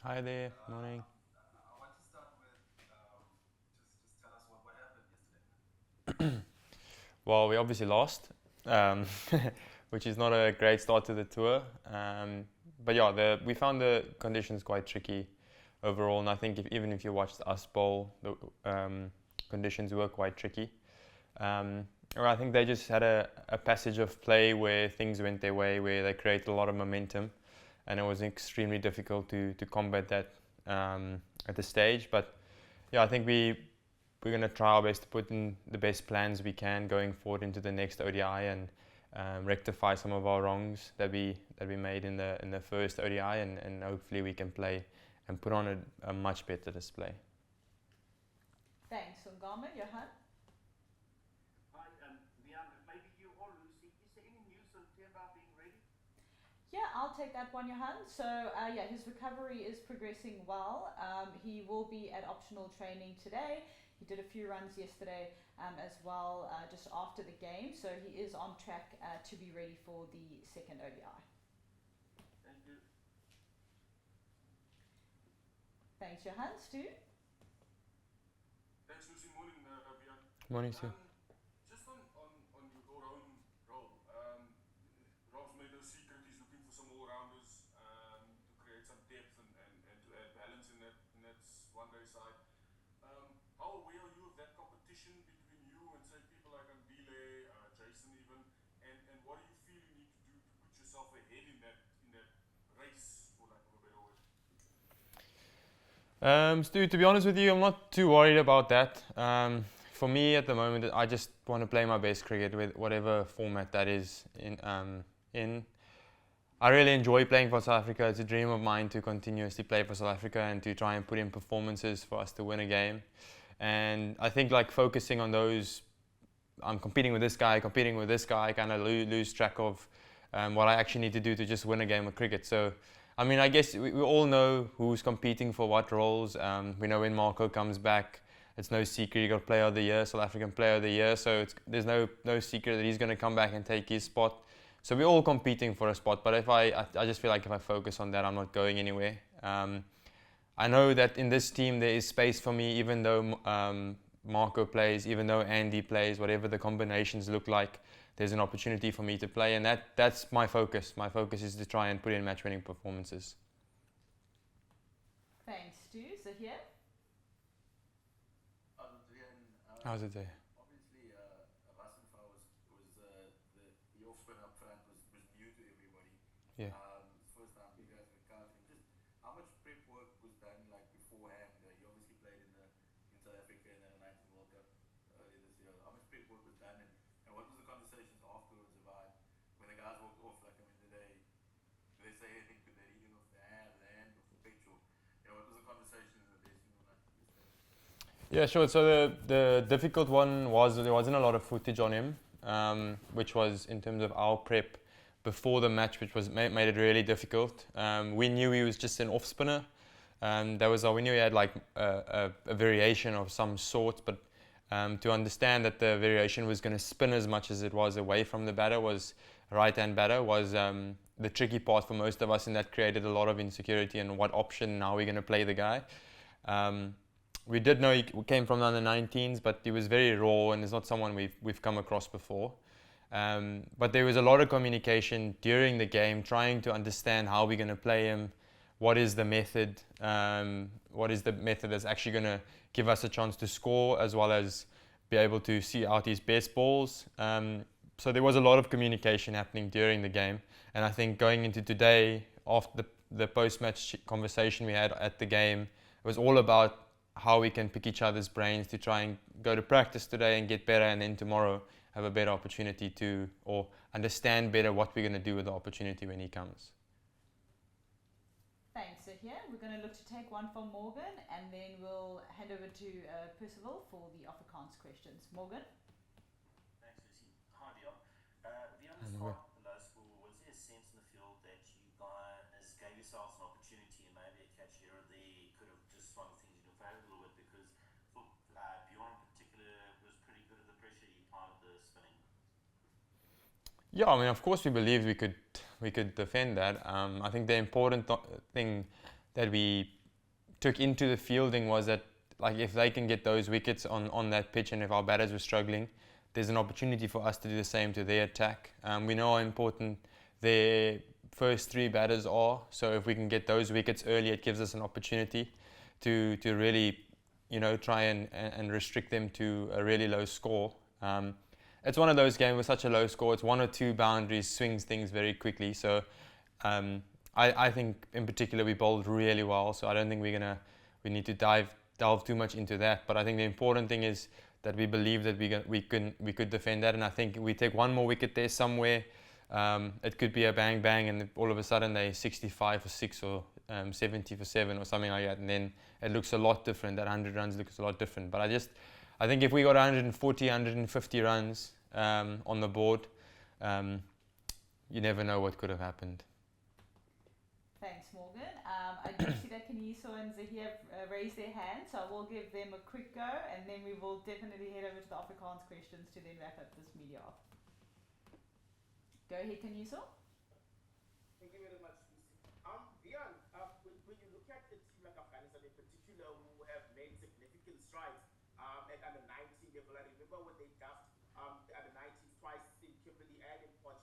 Hi there, morning. I want to start with just tell us what happened yesterday. Well, we obviously lost, um, which is not a great start to the tour. But yeah, we found the conditions quite tricky overall, and I think even if you watched us bowl, the conditions were quite tricky. Or I think they just had a passage of play where things went their way, where they created a lot of momentum, and it was extremely difficult to combat that at the stage. But yeah, I think we're going to try our best to put in the best plans we can going forward into the next ODI and rectify some of our wrongs that we made in the first ODI, and hopefully we can play and put on a much better display. Thanks, Ngama. Johan? Hi, Wiaan, maybe you or Lucy, is there any news on Themba being ready? Yeah, I'll take that one, Johan. So, yeah, his recovery is progressing well. He will be at optional training today. He did a few runs yesterday as well, just after the game. So, he is on track to be ready for the second ODI. Thank you. Thanks, Johan. Stu? Thanks, Lucy. Morning, Wiaan. Morning, Sue. Just on your own role, Rob's made no secret he's looking for some all-rounders to create some depth and to add balance in that one-day side. How aware are you of that competition between you and say people like Andile, Jason even, and what do you feel you need to do to put yourself ahead in that race, for lack of a better word? Stu, to be honest with you, I'm not too worried about that. For me, at the moment, I just want to play my best cricket with whatever format that is in. I really enjoy playing for South Africa. It's a dream of mine to continuously play for South Africa and to try and put in performances for us to win a game. And I think like focusing on those, I'm competing with this guy, I kind of lose track of what I actually need to do to just win a game of cricket. So, I mean, I guess we all know who's competing for what roles. We know when Marco comes back, it's no secret you got Player of the Year, South African Player of the Year. So there's no secret that he's going to come back and take his spot. So we're all competing for a spot. But if I just feel like if I focus on that, I'm not going anywhere. I know that in this team there is space for me, even though Marco plays, even though Andy plays, whatever the combinations look like, there's an opportunity for me to play, and that's my focus. My focus is to try and put in match-winning performances. Thanks, Stu. Zahir? Adrian, How's it there? obviously, Ghazanfar was the off spin up front was new to everybody. Yeah. It's the first time you guys were encountering. Just how much prep work was done like beforehand? You obviously played in South Africa in the 19 World Cup earlier this year. How much prep work was done, and what was the conversations afterwards about when the guys walked off? Like, I mean, did they say anything? Could they read him off the hand, off the pitch, or what was the conversation in the dressing room like yesterday? Yeah, sure. So the difficult one was there wasn't a lot of footage on him, which was in terms of our prep before the match, which was made it really difficult. We knew he was just an off spinner. We knew he had like a variation of some sort, but to understand that the variation was going to spin as much as it was away from the batter was right-hand batter was the tricky part for most of us, and that created a lot of insecurity and what option now we're going to play the guy. Um, we did know he came from the under 19s, but he was very raw and is not someone we've come across before. But there was a lot of communication during the game, trying to understand how we're going to play him, what is the method that's actually going to give us a chance to score, as well as be able to see out his best balls. So there was a lot of communication happening during the game, and I think going into today, after the post-match conversation we had at the game, it was all about how we can pick each other's brains to try and go to practice today and get better, and then tomorrow have a better opportunity to, or understand better what we're going to do with the opportunity when he comes. Thanks, Zahir. We're going to look to take one from Morgan and then we'll hand over to Percival for the Afrikaans questions. Morgan? Thanks, Lucy. Hi, Dion. Beyond the And start of the low score, was there a sense in the field that you guys gave yourselves an opportunity and maybe a catch here or there could have just swung things in your favour a little bit? Because for Bjorn in particular was pretty good at the pressure he applied at the spinning. Yeah, I mean, of course, we believed we could defend that. I think the we took into the fielding was that, like, if they can get those wickets on that pitch, and if our batters were struggling, there's an opportunity for us to do the same to their attack. We know how important their first three batters are, so if we can get those wickets early, it gives us an opportunity to really, try and restrict them to a really low score. It's one of those games with such a low score. It's one or two boundaries swings things very quickly. So I think in particular we bowled really well. So I don't think we need to delve too much into that. But I think the important thing is that we believe that we could defend that. And I think we take one more wicket there somewhere. It could be a bang bang, and all of a sudden they're 65 for 6 or 70 for 7 or something like that, and then it looks a lot different. That 100 runs looks a lot different. But I think if we got 140, 150 runs on the board, you never know what could have happened. Thanks, Morgan. I do see that Kaniso and Zahir raised their hands, so I will give them a quick go, and then we will definitely head over to the Afrikaans questions to then wrap up this media off. Go ahead, Kaniso. Thank you very much, Lucy. Wiaan, when you look at a team like Afghanistan in particular, who have made significant strides at under 19 level, I remember when they duffed the under 19s twice in Kimberley and in Poch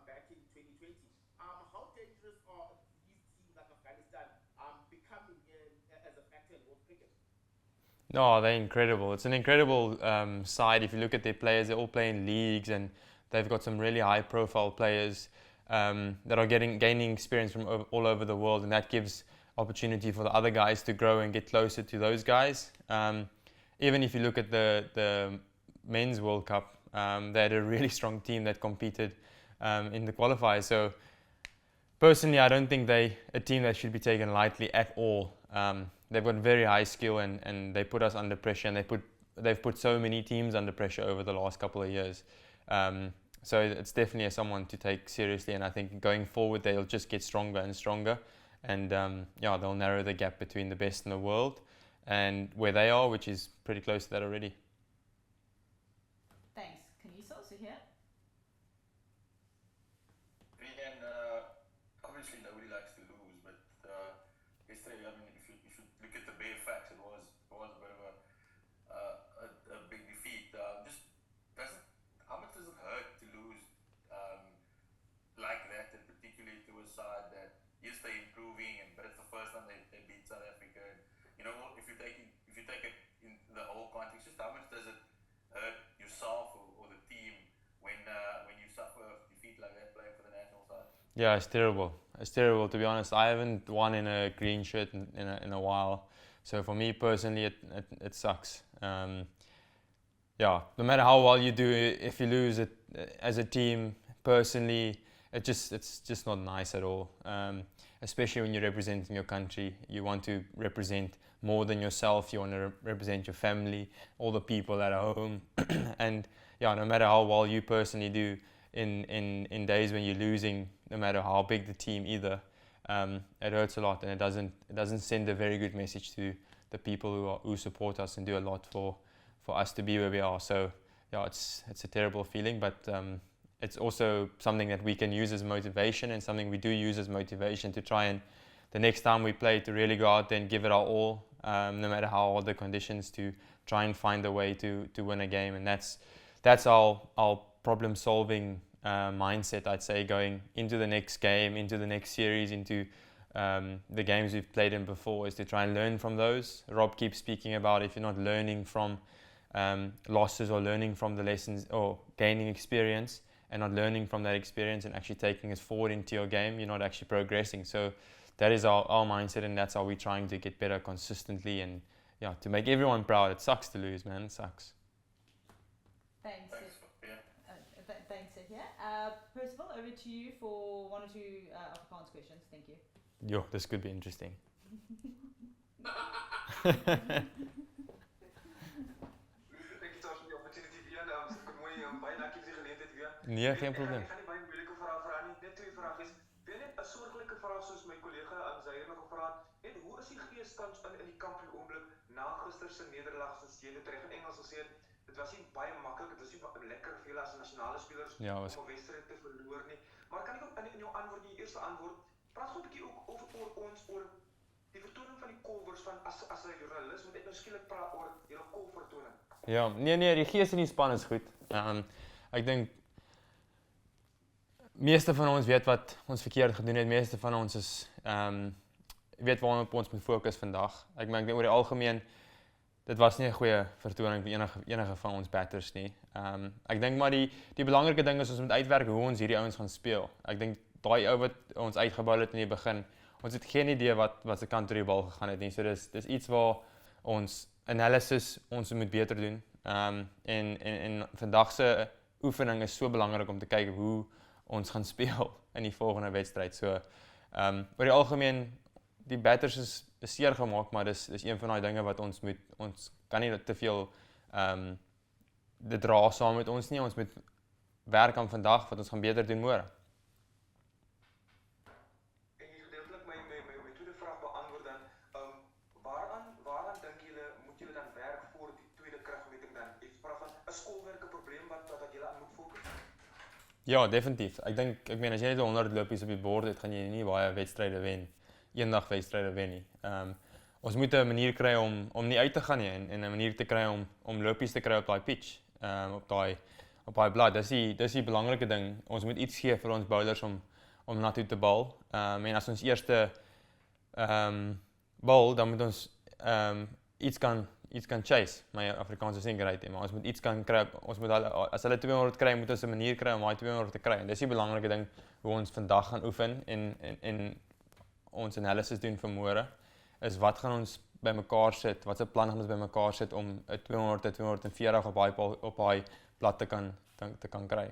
back in 2020. How dangerous are these teams like Afghanistan becoming as a factor in world cricket? No, they're incredible. It's an incredible side. If you look at their players, they all play in leagues, and they've got some really high-profile players that are gaining experience from all over the world, and that gives opportunity for the other guys to grow and get closer to those guys. Even if you look at the men's World Cup, they had a really strong team that competed in the qualifiers. So personally, I don't think they're a team that should be taken lightly at all. They've got very high skill, and they put us under pressure, and they've put so many teams under pressure over the last couple of years. So it's definitely someone to take seriously, and I think going forward they'll just get stronger and stronger, and they'll narrow the gap between the best in the world and where they are, which is pretty close to that already. Thanks. Kaniso, so here. And obviously nobody likes to lose, but yesterday, I mean, if you look at the bare facts, it was a bit of a big defeat. How much does it hurt to lose like that, and particularly to a side that yes, they're improving, but it's the first time they beat South Africa. And, if you take it in the whole context, just how much does it hurt yourself or the team when you suffer a defeat like that playing for the national side? Yeah, it's terrible. It's terrible, to be honest. I haven't won in a green shirt in a while, so for me personally, it sucks. No matter how well you do, if you lose it as a team, personally, it's just not nice at all. Especially when you're representing your country, you want to represent more than yourself. You want to represent your family, all the people at home, and no matter how well you personally do in days when you're losing, no matter how big the team either, it hurts a lot, and it doesn't send a very good message to the people who support us and do a lot for us to be where we are. So it's a terrible feeling, but it's also something that we can use as motivation, and something we do use as motivation to try and the next time we play to really go out there and give it our all, no matter how hard the conditions, to try and find a way to win a game. And that's our problem solving mindset, I'd say, going into the next game, into the next series, into the games we've played in before, is to try and learn from those. Rob keeps speaking about if you're not learning from losses or learning from the lessons or gaining experience and not learning from that experience and actually taking us forward into your game, you're not actually progressing. So that is our mindset, and that's how we're trying to get better consistently, and to make everyone proud. It sucks to lose, man. It sucks. Thanks. Yeah. Thanks, Zahir. Percival, over to you for one or two Afrikaans questions. Thank you. Yo, this could be interesting. Baie dankie vir die geleentheid weer. Nee, geen probleem. Ek gaan nie baie moeilike vrae vra nie, net twee vrae is. Weer net 'n soortgelyke vraag soos my kollega aan Zaire nog gevra het. Net hoe is die gees tans in die kamp op die oomblik na gister se nederlaag soos jy dit reg in Engels gesê het? Dit was nie baie maklik, dit was nie lekker vir julle as nasionale spelers om 'n wedstryd te verloor nie. Maar kan ek ook in jou antwoord, die eerste antwoord, praat gou 'n bietjie ook oor die kolvers van as 'n joernalis moet ek nou skielik praat oor julle kolvertoning? Ja, nee, die gees in die span is goed. Ek dink meeste van ons weet wat ons verkeerd gedoen het. Meeste van ons is weet waarop ons moet fokus vandag. Ek dink oor die algemeen dit was nie 'n goeie vertoning vir enige van ons batters nie. Ek dink maar die belangrike ding is ons moet uitwerk hoe ons hierdie ouens gaan speel. Ek dink daai ou wat ons uitgebou het in die begin, ons het geen idee wat se kant toe die bal gegaan het nie. So dis iets waar ons analysis ons moet beter doen. En vandag se oefening is so belangrik om te kyk hoe ons gaan speel in die volgende wedstryd. So oor die algemeen die batters is seer gemaak, maar dis een van daai dinge wat ons kan nie te veel dit dra saam met ons nie. Ons moet werk aan vandag wat ons gaan beter doen môre. En jy gedeeltelik my tweede vraag beantwoord dan, waaraan dink julle moet julle dan werk voor die tweede kragmeting dan? Jy praat van 'n skoolwerk 'n probleem wat julle aan moet fokus? Ja, definitief. Ek meen as jy net 100 lopies op die bord het, gaan jy nie baie wedstryde wen. Eendag wedstryde wen nie. Ons moet 'n manier kry om nie uit te gaan nie en 'n manier te kry om lopies te kry op daai pitch, op daai blad. Dis die belangrike ding. Ons moet iets gee vir ons bowlers om na toe te bal. En as ons eerste bal, dan moet ons iets kan chase. My Afrikaans is nie great nie, maar ons moet iets kan kry. Ons moet as hulle 200 kry, moet ons 'n manier kry om daai 200 te kry. En dis die belangrike ding hoe ons vandag gaan oefen en ons analysis doen vir môre is wat gaan ons bymekaar sit, watse plan gaan ons bymekaar sit om 'n 200 240 op daai blad te kan kry.